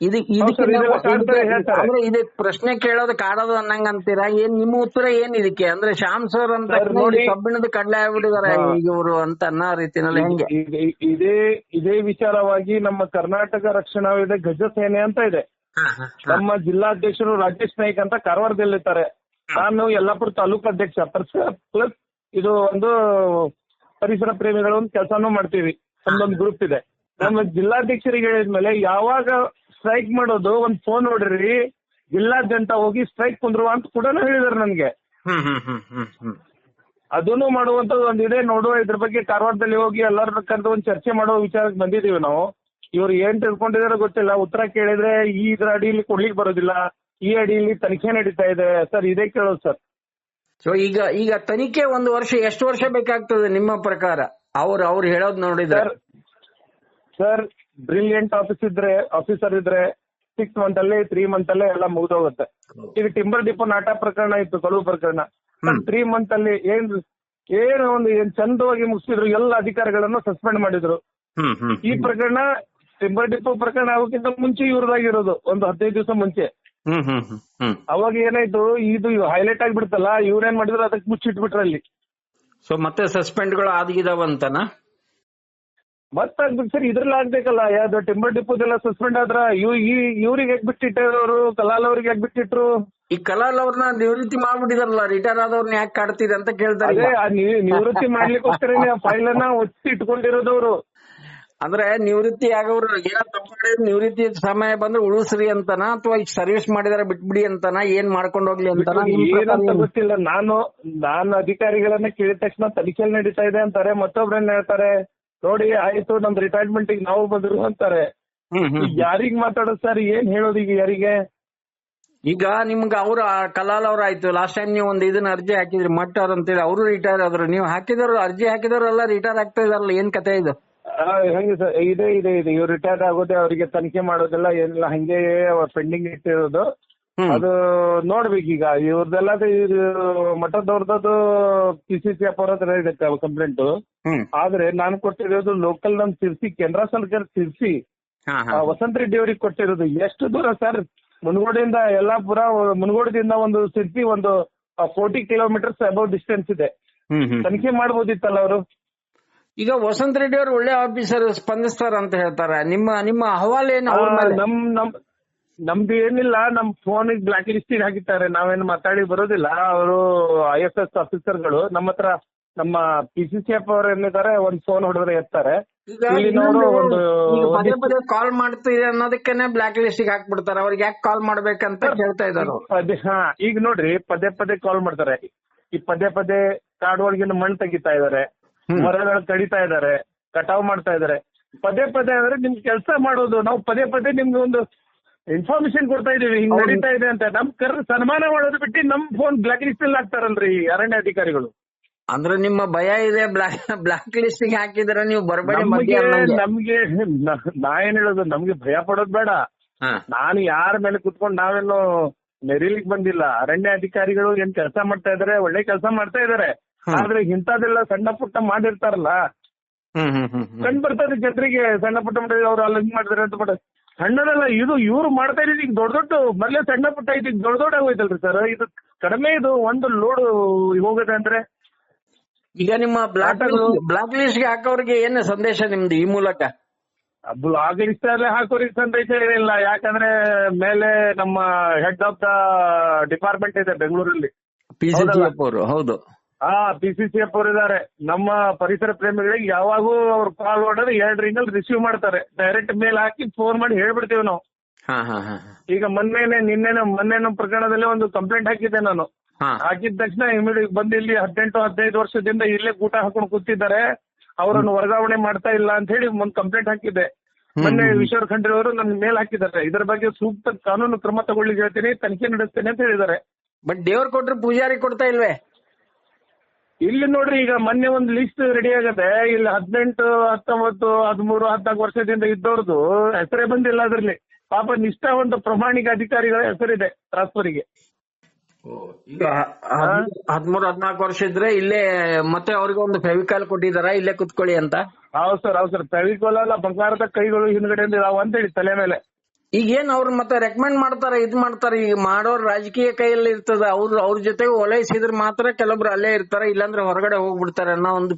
ಅಂದ್ರೆ ಇದಕ್ ಪ್ರಶ್ನೆ ಕೇಳೋದು ಕಾಡೋದು ಅನ್ನಂಗ ಅಂತೀರಾ? ಏನ್ ನಿಮ್ಮ ಉತ್ತರ ಏನ್ ಇದಕ್ಕೆ? ಅಂದ್ರೆ ಶಾಮ್ಸ್ ಅವ್ರ ಅಂತ ನೋಡಿ ಕಬ್ಬಿಣದ ಕಡ್ಲೆ ಆಗ್ಬಿಟ್ಟಿದಾರೆ ಈಗ ಇವರು ಅಂತ ಅನ್ನೋ ರೀತಿನಲ್ಲಿ ಹೆಂಗೆ? ಇದೇ ವಿಚಾರವಾಗಿ ನಮ್ಮ ಕರ್ನಾಟಕ ರಕ್ಷಣಾ ವೇದಿಕೆ ಗಜ ಸೇನೆ ಅಂತ ಇದೆ. ನಮ್ಮ ಜಿಲ್ಲಾಧ್ಯಕ್ಷರು ರಾಜೇಶ್ ನಾಯ್ಕ್ ಅಂತ ಕಾರವಾರದಲ್ಲಿರ್ತಾರೆ. ನಾನು ಯಲ್ಲಾಪುರ ತಾಲೂಕು ಅಧ್ಯಕ್ಷ ಪ್ಲಸ್ ಇದು ಒಂದು ಪರಿಸರ ಪ್ರೇಮಿಗಳ ಒಂದು ಕೆಲಸನೂ ಮಾಡ್ತೀವಿ. ನಮ್ದೊಂದು ಗ್ರೂಪ್ ಇದೆ. ನಮ್ಮ ಜಿಲ್ಲಾಧ್ಯಕ್ಷರಿಗೆ ಹೇಳಿದ್ಮೇಲೆ ಯಾವಾಗ ಸ್ಟ್ರೈಕ್ ಮಾಡೋದು ಒಂದ್ ಫೋನ್ ನೋಡ್ರಿ, ಜಿಲ್ಲಾದ್ಯಂತ ಹೋಗಿ ಸ್ಟ್ರೈಕ್ ಕುಂದ್ರು ಅಂತ ಕೂಡ ಹೇಳಿದಾರೆ ನನ್ಗೆ. ಅದನ್ನು ಮಾಡುವಂತದ್ದು ಒಂದಿದೆ, ನೋಡುವ ಇದ್ರ ಬಗ್ಗೆ ಕಾರವಾರದಲ್ಲಿ ಹೋಗಿ ಎಲ್ಲರ ಕರೆದು ಒಂದು ಚರ್ಚೆ ಮಾಡೋ ವಿಚಾರಕ್ಕೆ ಬಂದಿದೀವಿ ನಾವು. ಇವ್ರು ಏನ್ ತಿಳ್ಕೊಂಡಿದಾರೋ ಗೊತ್ತಿಲ್ಲ. ಉತ್ತರ ಕೇಳಿದ್ರೆ ಈ ಇದ್ರ ಅಡಿಯಲ್ಲಿ ಕೊಡ್ಲಿಕ್ಕೆ ಬರೋದಿಲ್ಲ, ಈ ಅಡಿಯಲ್ಲಿ ತನಿಖೆ ನಡೀತಾ ಇದೆ ಸರ್, ಇದೇ ಕೇಳೋದು ಸರ್. ಸೊ ಈಗ ತನಿಖೆ 1 ವರ್ಷ, ಎಷ್ಟು ವರ್ಷ ಬೇಕಾಗ್ತದೆ ನಿಮ್ಮ ಪ್ರಕಾರ? ಅವ್ರು ಹೇಳೋದು ನೋಡಿದ್ರೆ ಸರ್, ಬ್ರಿಲಿಯಂಟ್ ಆಫೀಸರ್ ಇದ್ರೆ 6 ಮಂತ್ ಅಲ್ಲಿ 3 ಮಂತ್ ಅಲ್ಲೇ ಎಲ್ಲ ಮುಗಿದೋಗುತ್ತೆ. ಈಗ ಟಿಂಬರ್ ಡಿಪೋ ನಾಟ ಪ್ರಕರಣ ಇತ್ತು, ಕಳುವು ಪ್ರಕರಣ. 3 ಮಂತ್ ಅಲ್ಲಿ ಏನ್ ಚಂದವಾಗಿ ಮುಗಿಸಿದ್ರು, ಎಲ್ಲ ಅಧಿಕಾರಿಗಳನ್ನು ಸಸ್ಪೆಂಡ್ ಮಾಡಿದ್ರು. ಈ ಪ್ರಕರಣ ಟಿಂಬರ್ ಡಿಪೋ ಪ್ರಕರಣ ಆಗೋಕ್ಕಿಂತ ಮುಂಚೆ ಇವ್ರದಾಗಿರೋದು, ಒಂದು 15 ದಿವಸ ಮುಂಚೆ. ಅವಾಗ ಏನಾಯ್ತು, ಇದು ಹೈಲೈಟ್ ಆಗ್ಬಿಡ್ತಲ್ಲ, ಇವ್ರೇನ್ ಮಾಡಿದ್ರು ಅದಕ್ಕೆ ಮುಚ್ಚಿಟ್ಬಿಟ್ರ ಅಲ್ಲಿ. ಸೊ ಮತ್ತೆ ಸಸ್ಪೆಂಡ್ಗಳು ಆಗಿದಾವಂತನಾ? ಮತ್ತಾಗ್ಬೇಕು ಸರ್, ಇದ್ರಲ್ಲಿ ಆಗ್ಬೇಕಲ್ಲ. ಯಾವ್ದು ಟಿಂಬರ್ ಡಿಪೋದೆಲ್ಲ ಸಸ್ಪೆಂಡ್ ಆದ್ರ ಇವ್ರಿಗೆ ಯಾಕೆ ಬಿಟ್ಟಿಟ್ಟರು, ಕಲಾಲ್ ಅವ್ರಿಗೆ ಯಾಕೆ ಬಿಟ್ಟಿಟ್ರು? ಈ ಕಲಾಲ್ ಅವ್ರನ್ನ ನಿವೃತ್ತಿ ಮಾಡ್ಬಿಟ್ಟಿದಾರಲ್ಲ, ರಿಟೈರ್ ಆದವ್ರನ್ನ ಯಾಕೆ ಕಾಡ್ತಿದೆ ಅಂತ ಕೇಳ್ತಾರೆ. ನಿವೃತ್ತಿ ಮಾಡ್ಲಿಕ್ಕೋಸ್ಕರ ಫೈಲ್ ಅನ್ನ ಒತ್ತಿ ಇಟ್ಕೊಂಡಿರೋದವ್ರು. ಅಂದ್ರೆ ನಿವೃತ್ತಿ ಆಗೋರು ಏನೋ ತಪ್ಪು ಮಾಡಿದ್ರೆ ನಿವೃತ್ತಿ ಸಮಯ ಬಂದ್ರೆ ಉಳಿಸ್ರಿ ಅಂತನ ಅಥವಾ ಈಗ ಸರ್ವಿಸ್ ಮಾಡಿದಾರೆ ಬಿಟ್ಬಿಡಿ ಅಂತನ ಏನ್ ಮಾಡ್ಕೊಂಡು ಹೋಗ್ಲಿ ಅಂತನ ನಿಮ್ ಪ್ರಕಾರ ಏನಂತ ಏನು? ಗೊತ್ತಿಲ್ಲ. ನಾನು ಅಧಿಕಾರಿಗಳನ್ನ ಕೇಳಿದ ತಕ್ಷಣ ತನಿಖೆ ನಡೀತಾ ಇದೆ ಅಂತಾರೆ, ಮತ್ತೊಬ್ರನ್ನ ಹೇಳ್ತಾರೆ ನೋಡಿ ಆಯ್ತು ನಮ್ ರಿಟೈರ್ಮೆಂಟ್ ನಾವು ಬಂದ್ರು ಅಂತಾರೆ. ಈಗ ಯಾರಿಗ್ ಮಾತಾಡೋದು ಸರ್, ಏನ್ ಹೇಳೋದು ಈಗ ಯಾರಿಗೆ? ಈಗ ನಿಮ್ಗೆ ಅವ್ರ ಕಲಾಲ್ ಅವ್ರ ಆಯ್ತು, ಲಾಸ್ಟ್ ಟೈಮ್ ನೀವು ಒಂದ್ ಇದನ್ನ ಅರ್ಜಿ ಹಾಕಿದ್ರಿ ಮಟ್ ಅವ್ರ ಅಂತೇಳಿ, ಅವರು ರಿಟೈರ್ ಆದ್ರು. ನೀವು ಹಾಕಿದವ್ರು ಅರ್ಜಿ ಹಾಕಿದವ್ರೆಲ್ಲ ರಿಟೈರ್ ಆಗ್ತಾ ಇದಾರಲ್ಲ, ಏನ್ ಕತೆ ಇದು? ಹಂಗೆ ಸರ್, ಇದೆ ಇವ್ರು ರಿಟೈರ್ ಆಗೋದೇ, ಅವರಿಗೆ ತನಿಖೆ ಮಾಡೋದೆಲ್ಲ ಏನಿಲ್ಲ, ಹಂಗೆ ಪೆಂಡಿಂಗ್ ಇಟ್ಟಿರೋದು. ಅದು ನೋಡ್ಬೇಕೀಗ ಇವ್ರದೆಲ್ಲ ಮಠದವ್ರದ್ದು PCCF ಅವ್ರ ಹತ್ರ ಇದೆ ಕಂಪ್ಲೇಂಟ್. ಆದ್ರೆ ನಾನು ಕೊಟ್ಟಿರೋದು ಲೋಕಲ್ ನಮ್ ಸಿರ್ಸಿ, ಕೇಂದ್ರ ಸರ್ಕಾರ ಸಿರ್ಸಿ ವಸಂತ ರೆಡ್ಡಿ ಅವ್ರಿಗೆ ಕೊಟ್ಟಿರೋದು. ಎಷ್ಟು ದೂರ ಸರ್, ಮುನಗೋಡಿಂದ ಯಲ್ಲಾಪುರ, ಮುನಗೋಡದಿಂದ ಒಂದು ಸಿರ್ಸಿ ಒಂದು 40 ಕಿಲೋಮೀಟರ್ಸ್ ಅಬೌವ್ ಡಿಸ್ಟೆನ್ಸ್ ಇದೆ. ತನಿಖೆ ಮಾಡ್ಬೋದಿತ್ತಲ್ಲ ಅವರು. ಈಗ ವಸಂತ ರೆಡ್ಡಿ ಅವರು ಒಳ್ಳೆ ಆಫೀಸರ್, ಸ್ಪಂದಿಸ್ತಾರ ಅಂತ ಹೇಳ್ತಾರೆ. ನಿಮ್ಮ ಅಹವಾಲ್ ಏನು ಅವ್ರ ಮೇಲೆ? ನಮ್ದು ಏನಿಲ್ಲ, ನಮ್ ಫೋನ್ ಬ್ಲಾಕ್ ಲಿಸ್ಟ್ ಹಾಕಿದ್ದಾರೆ. ನಾವೇನು ಮಾತಾಡಿ ಬರೋದಿಲ್ಲ. ಅವರು IFS ಆಫೀಸರ್ಗಳು ನಮ್ಮ ಹತ್ರ, ನಮ್ಮ PCCF ಅವ್ರು ಏನಿದ್ದಾರೆ, ಒಂದ್ ಫೋನ್ ಹೊಡೆದ್ರೆ ಎತ್ತಾರೆ. ಪದೇ ಪದೇ ಕಾಲ್ ಮಾಡ್ತೀವಿ ಅನ್ನೋದಕ್ಕೇನೆ ಬ್ಲಾಕ್ ಲಿಸ್ಟ್ ಹಾಕ್ಬಿಡ್ತಾರೆ. ಅವ್ರಿಗೆ ಯಾಕೆ ಕಾಲ್ ಮಾಡ್ಬೇಕಂತ ಕೇಳ್ತಾ ಇದ್ದಾರೆ. ಈಗ ನೋಡ್ರಿ, ಪದೇ ಕಾಲ್ ಮಾಡ್ತಾರೆ. ಈ ಪದೇ ಕಾಡ್ ಒಳಗಿನ ಮಣ್ಣು ತೆಗಿತಾ ಇದಾರೆ, ಮರಗಳು ಕಡಿತಾ ಇದಾರೆ, ಕಟಾವ್ ಮಾಡ್ತಾ ಇದಾರೆ. ಪದೇ ಅಂದ್ರೆ ನಿಮ್ ಕೆಲಸ ಮಾಡೋದು. ನಾವು ಪದೇ ನಿಮ್ಗೆ ಒಂದು ಇನ್ಫಾರ್ಮೇಶನ್ ಕೊಡ್ತಾ ಇದೀವಿ, ಹಿಂಗ್ ನಡೀತಾ ಇದೆ ಅಂತ. ನಮ್ ಸನ್ಮಾನ ಮಾಡೋದು ಬಿಟ್ಟು ನಮ್ ಫೋನ್ ಬ್ಲಾಕ್ ಲಿಸ್ಟ್ ಅಲ್ಲಿ ಹಾಕ್ತಾರಲ್ರಿ ಅರಣ್ಯ ಅಧಿಕಾರಿಗಳು. ಅಂದ್ರೆ ನಿಮ್ಮ ಭಯ ಇದೆ, ಬ್ಲಾಕ್ ಲಿಸ್ಟ್ ಹಾಕಿದ್ರೆ ನೀವು ಬರಬೇಡಿ. ನಮ್ಗೆ ನಾ ಏನ್ ಹೇಳೋದು, ನಮ್ಗೆ ಭಯ ಪಡೋದ್ ಬೇಡ. ನಾನು ಯಾರ ಮೇಲೆ ಕುತ್ಕೊಂಡು ನಾವೇನು ನೆರಿಲಿಕ್ ಬಂದಿಲ್ಲ. ಅರಣ್ಯ ಅಧಿಕಾರಿಗಳು ಏನ್ ಕೆಲಸ ಮಾಡ್ತಾ ಇದಾರೆ, ಒಳ್ಳೆ ಕೆಲಸ ಮಾಡ್ತಾ ಇದಾರೆ. ಆದ್ರೆ ಇಂಥದೆಲ್ಲ ಸಣ್ಣ ಪುಟ್ಟ ಮಾಡಿರ್ತಾರಲ್ಲ, ಕಂಡು ಬರ್ತದೆ ಜನರಿಗೆ. ಸಣ್ಣ ಪುಟ್ಟ ಮಾಡಿದ್ರೆ ಅವ್ರು ಅಲ್ಲಿ ಹಿಂಗ್ ಮಾಡಿದಾರೆ ಅಂತ ಮಾಡ, ಸಣ್ಣದಲ್ಲ ಇದು. ಇವ್ರು ಮಾಡ್ತಾ ಇದ್ದೀವಿ ಈಗ ದೊಡ್ಡ ಮೊದ್ಲೇ ಸಣ್ಣ ಪುಟ್ಟ ಐತಿ, ದೊಡ್ಡ ಆಗೋಯ್ತಲ್ರಿ ಸರ್. ಇದು ಕಡಿಮೆ, ಇದು ಒಂದು ಲೋಡ್ ಹೋಗುತ್ತೆ ಅಂದ್ರೆ. ಈಗ ನಿಮ್ಮ ಬ್ಲಾಕ್ ಲಿಸ್ಟ್ ಹಾಕೋರಿಗೆ ಏನು ಸಂದೇಶ ನಿಮ್ದು ಈ ಮೂಲಕ? ಬ್ಲಾಕ್ ಲಿಸ್ಟ್ ಅಲ್ಲೇ ಹಾಕೋರಿಗೆ ಸಂದೇಶ ಏನಿಲ್ಲ. ಯಾಕಂದ್ರೆ ಮೇಲೆ ನಮ್ಮ ಹೆಡ್ ಆಫ್ ದ ಡಿಪಾರ್ಟ್ಮೆಂಟ್ ಇದೆ ಬೆಂಗಳೂರಲ್ಲಿ, PCCF ಅವರು. ಹೌದು, PCCF ಅವರು ಇದಾರೆ. ನಮ್ಮ ಪರಿಸರ ಪ್ರೇಮಿಗಳಿಗೆ ಯಾವಾಗೂ ಅವ್ರು ಕಾಲ್ ಹೊಡೆದ್ರೆ 2 ರಿಂಗಲ್ಲಿ ರಿಸೀವ್ ಮಾಡ್ತಾರೆ. ಡೈರೆಕ್ಟ್ ಮೇಲ್ ಹಾಕಿ ಫೋನ್ ಮಾಡಿ ಹೇಳ್ಬಿಡ್ತೀವಿ ನಾವು. ಈಗ ಮೊನ್ನೆ ಪ್ರಕರಣದಲ್ಲಿ ಒಂದು ಕಂಪ್ಲೇಂಟ್ ಹಾಕಿದ್ದೆ ನಾನು. ಹಾಕಿದ ತಕ್ಷಣ ಇಮಿಡಿಯೇಟ್ ಬಂದು ಇಲ್ಲಿ 18-15 ವರ್ಷದಿಂದ ಇಲ್ಲೇ ಊಟ ಹಾಕೊಂಡು ಕೂತಿದ್ದಾರೆ, ಅವರನ್ನು ವರ್ಗಾವಣೆ ಮಾಡ್ತಾ ಇಲ್ಲ ಅಂತ ಹೇಳಿ ಒಂದು ಕಂಪ್ಲೇಂಟ್ ಹಾಕಿದ್ದೆ. ಮೊನ್ನೆ ಈಶ್ವರ್ ಖಂಡ್ರೆ ಅವರು ನನ್ನ ಮೇಲ್ ಹಾಕಿದ್ದಾರೆ. ಇದರ ಬಗ್ಗೆ ಸೂಕ್ತ ಕಾನೂನು ಕ್ರಮ ತಗೊಳ್ಳಿಕ್ಕೆ ಹೇಳ್ತೀನಿ, ತನಿಖೆ ನಡೆಸ್ತೇನೆ ಅಂತ ಹೇಳಿದ್ದಾರೆ. ಬಟ್ ದೇವ್ರು ಕೊಟ್ರೆ ಪೂಜಾರಿ ಕೊಡ್ತಾ ಇಲ್ವೇ? ಇಲ್ಲಿ ನೋಡ್ರಿ, ಈಗ ಮೊನ್ನೆ ಒಂದು ಲಿಸ್ಟ್ ರೆಡಿ ಆಗತ್ತೆ. ಇಲ್ಲಿ 18, 19, 13, 14 ವರ್ಷದಿಂದ ಇದ್ದವ್ರದ್ದು ಹೆಸರೇ ಬಂದಿಲ್ಲ ಅದ್ರಲ್ಲಿ. ಪಾಪ ನಿಷ್ಠಾವಂತ ಪ್ರಾಮಾಣಿಕ ಅಧಿಕಾರಿಗಳ ಹೆಸರಿದೆ ಟ್ರಾನ್ಸ್ಫರ್ಗೆ. ಈಗ 13-14 ವರ್ಷ ಇದ್ರೆ ಇಲ್ಲೇ ಮತ್ತೆ ಅವ್ರಿಗೆ ಒಂದು ಫೆವಿಕಾಲ್ ಕೊಟ್ಟಿದಾರ, ಇಲ್ಲೇ ಕುತ್ಕೊಳ್ಳಿ ಅಂತ. ಹೌದು ಸರ್. ಫೆವಿಕಾಲ್ ಅಲ್ಲ, ಬಂಗಾರದ ಕೈಗಳು ಹಿಂದ್ಗಡೆಯಿಂದ ಇದಾವ ಅಂತ ಹೇಳಿ ತಲೆ ಮೇಲೆ. ಈಗ ಏನ್ ಅವ್ರು ಮತ್ತೆ ರೆಕಮೆಂಡ್ ಮಾಡ್ತಾರ, ಇದ್ ಮಾಡ್ತಾರ. ಈಗ ಮಾಡೋರ್ ರಾಜಕೀಯ ಕೈಯಲ್ಲಿ ಇರ್ತದ. ಅವ್ರ ಜೊತೆಗೆ ಓಲೈಸಿದ್ರೆ ಮಾತ್ರ ಕೆಲವೊಬ್ರು ಅಲ್ಲೇ ಇರ್ತಾರೆ, ಇಲ್ಲಾಂದ್ರೆ ಹೊರಗಡೆ ಹೋಗ್ಬಿಡ್ತಾರೆ ಅನ್ನೋ ಒಂದು